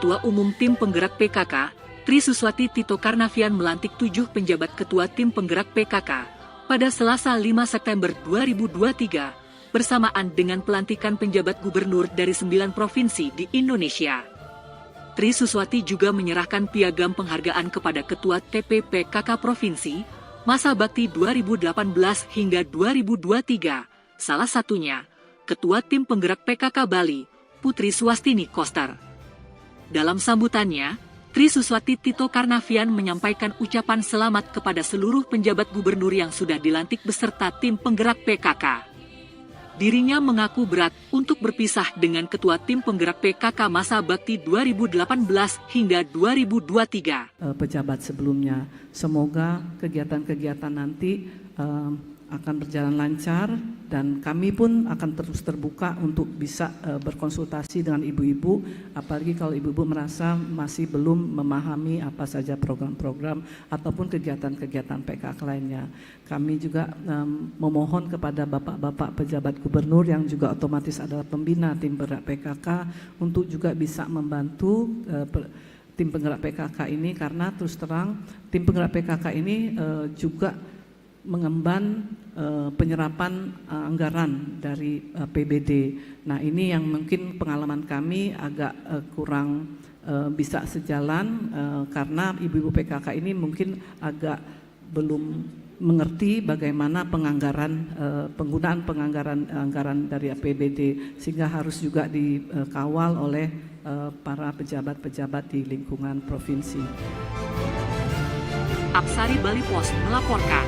Ketua Umum Tim Penggerak PKK, Tri Suswati Tito Karnavian melantik 7 penjabat Ketua Tim Penggerak PKK pada Selasa 5 September 2023, bersamaan dengan pelantikan penjabat gubernur dari 9 provinsi di Indonesia. Tri Suswati juga menyerahkan piagam penghargaan kepada Ketua TPPKK Provinsi, masa bakti 2018 hingga 2023, salah satunya Ketua Tim Penggerak PKK Bali, Putri Swastini Koster. Dalam sambutannya, Tri Suswati Tito Karnavian menyampaikan ucapan selamat kepada seluruh penjabat gubernur yang sudah dilantik beserta tim penggerak PKK. Dirinya mengaku berat untuk berpisah dengan Ketua Tim Penggerak PKK masa bakti 2018 hingga 2023. Pejabat sebelumnya, semoga kegiatan-kegiatan nanti akan berjalan lancar dan kami pun akan terus terbuka untuk bisa berkonsultasi dengan ibu-ibu, apalagi kalau ibu-ibu merasa masih belum memahami apa saja program-program ataupun kegiatan-kegiatan PKK lainnya. Kami juga memohon kepada bapak-bapak pejabat gubernur yang juga otomatis adalah pembina tim penggerak PKK untuk juga bisa membantu tim penggerak PKK ini, karena terus terang tim penggerak PKK ini juga mengemban penyerapan anggaran dari PBD. Nah, ini yang mungkin pengalaman kami agak kurang bisa sejalan karena ibu-ibu PKK ini mungkin agak belum mengerti bagaimana penggunaan anggaran dari APBD, sehingga harus juga dikawal oleh para pejabat-pejabat di lingkungan provinsi. Apsari Bali Pos melaporkan.